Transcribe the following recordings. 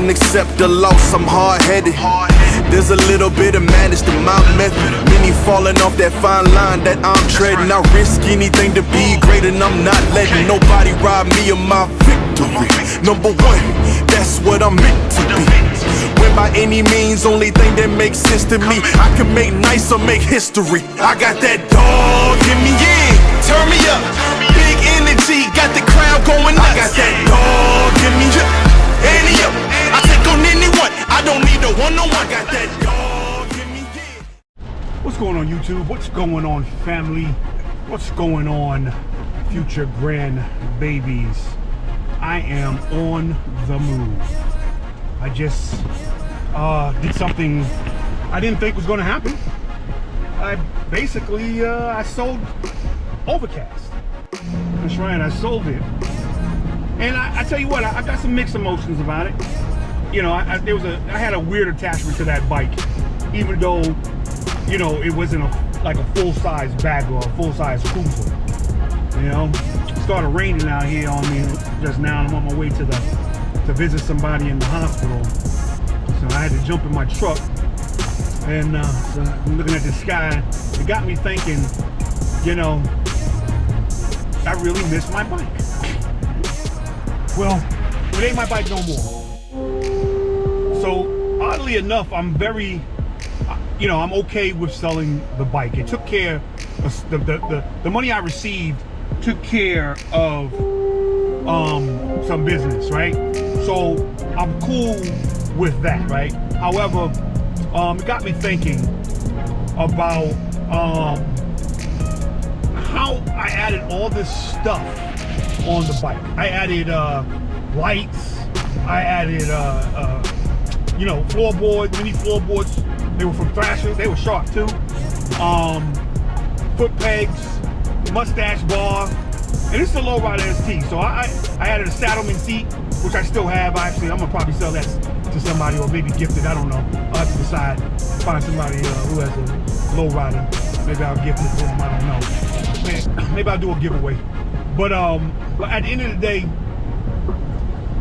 can accept the loss, I'm hard-headed. There's a little bit of madness to my method. Many falling off that fine line that I'm treading. I risk anything to be great, and I'm not letting nobody rob me of my victory. Number one, that's what I'm meant to be. When by any means, only thing that makes sense to me, I can make nice or make history. I got that dog in me, yeah, turn me up. Big energy, got the crowd going nuts. I got that dog in me, yeah, any up. I take on anyone, I don't need a one-on-one. I got that dog in me, yeah. What's going on, YouTube? What's going on, family? What's going on, future grandbabies? I am on the move. I just did something I didn't think was going to happen. I basically I sold Overcast. That's right, I sold it. And I tell you what, I got some mixed emotions about it. You know, I had a weird attachment to that bike, even though, you know, it wasn't like a full-size bag or a full-size cruiser. You know, it started raining out here on me just now. I'm on my way to visit somebody in the hospital. So I had to jump in my truck, and so I'm looking at the sky. It got me thinking, you know, I really miss my bike. Well, it ain't my bike no more. So oddly enough, I'm very, you know, I'm okay with selling the bike. It took care of the money I received took care of some business, right? So I'm cool with that, right? However, it got me thinking about how I added all this stuff on the bike. I added lights, I added you know, floorboards, mini floorboards. They were from Thrashers, they were sharp too. Foot pegs, mustache bar, and this is a Low Rider ST. So I added a saddleman seat, which I still have. Actually, I'm gonna probably sell that to somebody, or maybe gift it, I don't know. I'll have to decide, find somebody who has a Low Rider. Maybe I'll gift it to them, I don't know. Maybe I'll do a giveaway. But at the end of the day,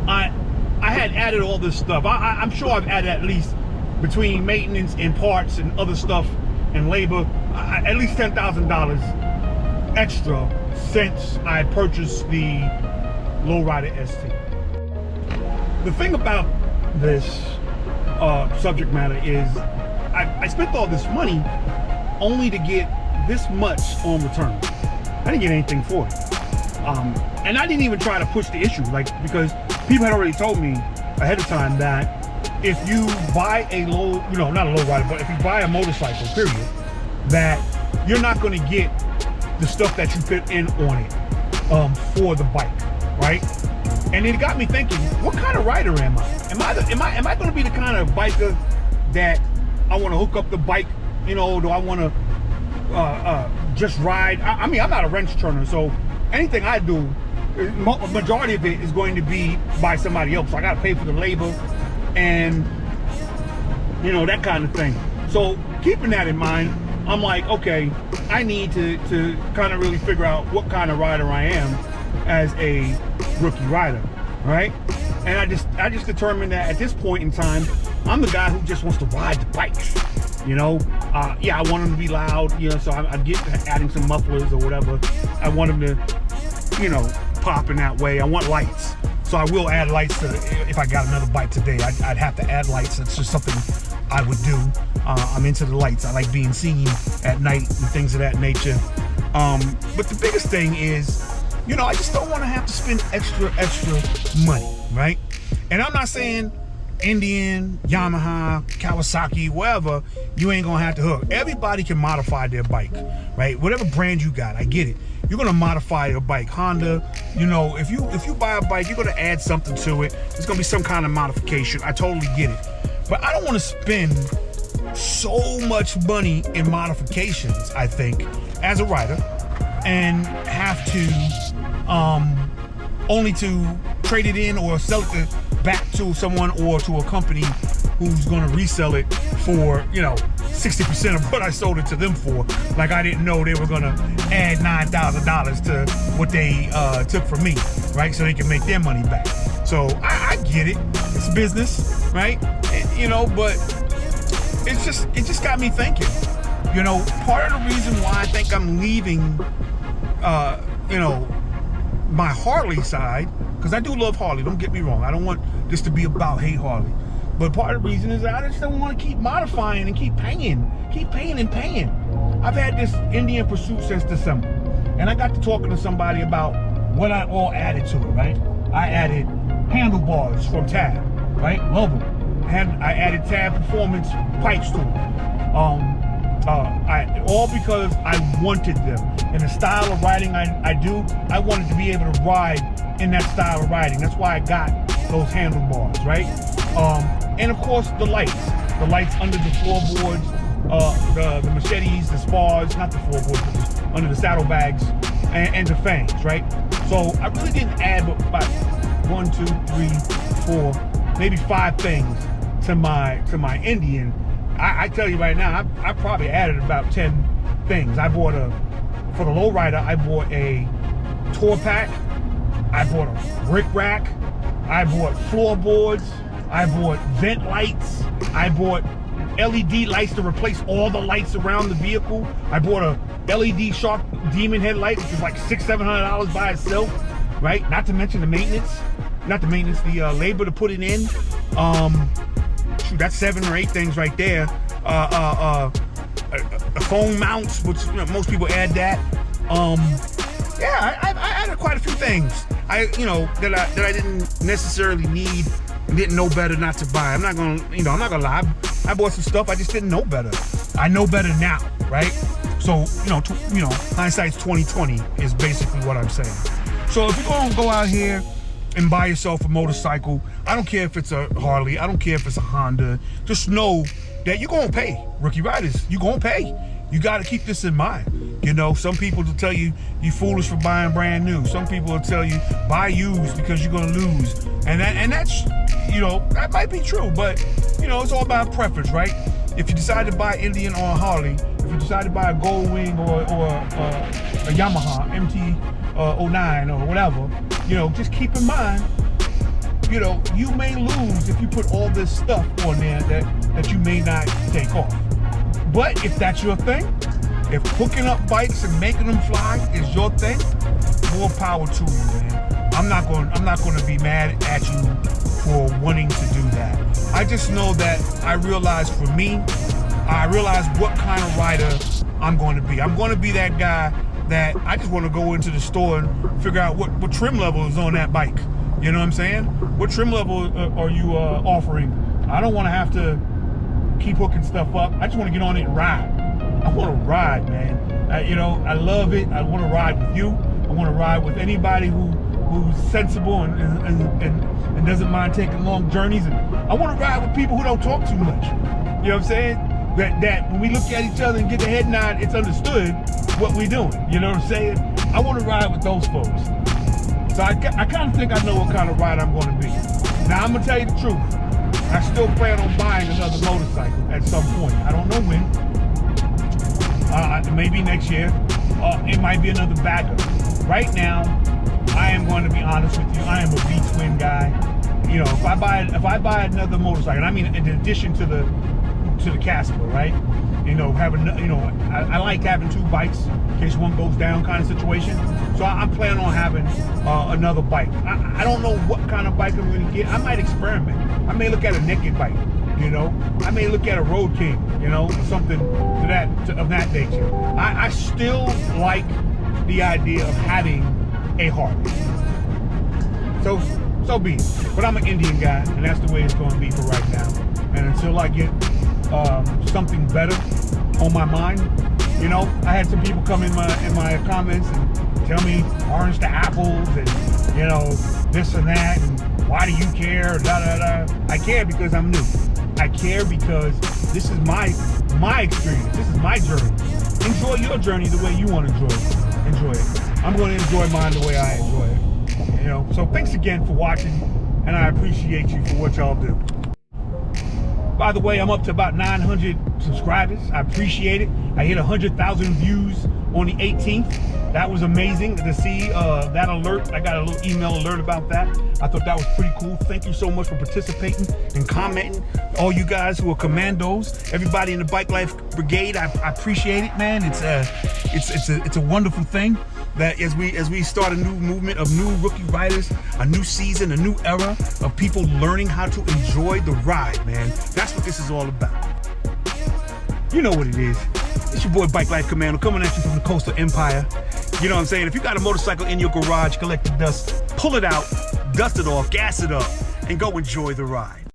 I had added all this stuff. I'm sure I've added at least, between maintenance and parts and other stuff and labor, at least $10,000 extra since I purchased the Low Rider ST. The thing about this subject matter is I spent all this money only to get this much on return. I didn't get anything for it. And I didn't even try to push the issue, like, because people had already told me ahead of time that if you buy a not a low rider, but if you buy a motorcycle, period, that you're not going to get the stuff that you put in on it for the bike, right? And it got me thinking, what kind of rider am I? Am I going to be the kind of biker that I want to hook up the bike? You know, do I want to just ride? I mean, I'm not a wrench turner, so anything I do, majority of it is going to be by somebody else. So I got to pay for the labor and, you know, that kind of thing. So keeping that in mind, I'm like, okay, I need to kind of really figure out what kind of rider I am as a rookie rider, right? And I just determined that at this point in time, I'm the guy who just wants to ride the bike. You know, yeah, I want them to be loud, you know, so I get adding some mufflers or whatever. I want them to, you know, pop in that way. I want lights. So I will add lights to, if I got another bike today, I'd have to add lights. It's just something I would do. I'm into the lights. I like being seen at night and things of that nature. But the biggest thing is, you know, I just don't want to have to spend extra money, right? And I'm not saying Indian, Yamaha, Kawasaki, wherever, you ain't gonna have to hook. Everybody can modify their bike, right? Whatever brand you got, I get it. You're gonna modify your bike. Honda, you know, if you buy a bike, you're gonna add something to it. There's gonna be some kind of modification. I totally get it. But I don't want to spend so much money in modifications, I think, as a rider, and have to only to trade it in or sell it back to someone or to a company who's going to resell it for, you know, 60% of what I sold it to them for. Like I didn't know they were going to add $9,000 to what they took from me, right? So they can make their money back. So I get it. It's business. right? And, you know, but it just got me thinking. You know, part of the reason why I think I'm leaving, you know, my Harley side, because I do love Harley, don't get me wrong. I don't want this to be about hate Harley. But part of the reason is I just don't want to keep modifying and keep paying and paying. I've had this Indian Pursuit since December. And I got to talking to somebody about what I all added to it, right? I added handlebars from Tab, right? Love them. I added Tab Performance pipes to it. All because I wanted them. And the style of riding I do, I wanted to be able to ride in that style of riding. That's why I got those handlebars, right? And of course the lights under the floorboards, the machetes, the spars, not the floorboards, but under the saddlebags, and the fangs, right? So I really didn't add but about 1, 2, 3, 4, maybe 5 things to my Indian. I tell you right now, I probably added about 10 things. For the Low Rider, I bought a tour pack, I bought a brick rack, I bought floorboards, I bought vent lights, I bought LED lights to replace all the lights around the vehicle. I bought a LED Shark Demon headlight, which is like $600-700 by itself, right? Not to mention the maintenance, the labor to put it in. Shoot, that's 7 or 8 things right there. A phone mounts, which, you know, most people add that. Yeah, I added quite a few things. That I didn't necessarily need, and didn't know better not to buy. I'm not gonna lie. I bought some stuff I just didn't know better. I know better now, right? So, hindsight's 20/20 is basically what I'm saying. So if you're gonna go out here and buy yourself a motorcycle, I don't care if it's a Harley, I don't care if it's a Honda, just know that you're gonna pay. Rookie riders, you're gonna pay. You gotta keep this in mind. You know, some people will tell you foolish for buying brand new. Some people will tell you buy used because you're gonna lose. And that's, that might be true, but it's all about preference, right? If you decide to buy Indian or a Harley, if you decide to buy a Gold Wing or a Yamaha MT-09 or whatever, just keep in mind, you may lose if you put all this stuff on there that you may not take off. But if that's your thing, if hooking up bikes and making them fly is your thing, more power to you, man. I'm not going to be mad at you for wanting to do that. I just know that I realize for me, I realize what kind of rider I'm going to be. I'm going to be that guy that I just want to go into the store and figure out what trim level is on that bike. You know what I'm saying? What trim level are you offering? I don't want to have to keep hooking stuff up. I just want to get on it and ride. I want to ride, man. I love it. I want to ride with you. I want to ride with anybody who's sensible and doesn't mind taking long journeys. And I want to ride with people who don't talk too much. You know what I'm saying? That when we look at each other and get the head nod, it's understood what we're doing. You know what I'm saying? I want to ride with those folks. So I kind of think I know what kind of ride I'm going to be. Now, I'm going to tell you the truth. I still plan on buying another motorcycle at some point. I don't know when. Maybe next year. It might be another backup. Right now, I am going to be honest with you. I am a V-twin guy. If I buy another motorcycle, I mean, in addition to the Casper, right? I like having 2 bikes in case one goes down, kind of situation. So I'm planning on having another bike. I don't know what kind of bike I'm going to get. I might experiment. I may look at a naked bike. I may look at a Road King. Something of that nature. I still like the idea of having a Harley. So be it. But I'm an Indian guy, and that's the way it's going to be for right now. And until I get something better on my mind, I had some people come in my comments and tell me orange to apples and this and that and why do you care? Da da da. I care because I'm new. I care because this is my experience. This is my journey. Enjoy your journey the way you want to enjoy it. I'm going to enjoy mine the way I enjoy it. So thanks again for watching, and I appreciate you for what y'all do. By the way, I'm up to about 900 subscribers. I appreciate it. I hit 100,000 views on the 18th. That was amazing to see that alert. I got a little email alert about that. I thought that was pretty cool. Thank you so much for participating and commenting. All you guys who are commandos, everybody in the Bike Life Brigade, I appreciate it, man. It's a wonderful thing that as we start a new movement of new rookie riders, a new season, a new era of people learning how to enjoy the ride, man. That's what this is all about. You know what it is. It's your boy Bike Life Commando coming at you from the coastal empire. You know what I'm saying? If you got a motorcycle in your garage collecting dust, pull it out, dust it off, gas it up, and go enjoy the ride.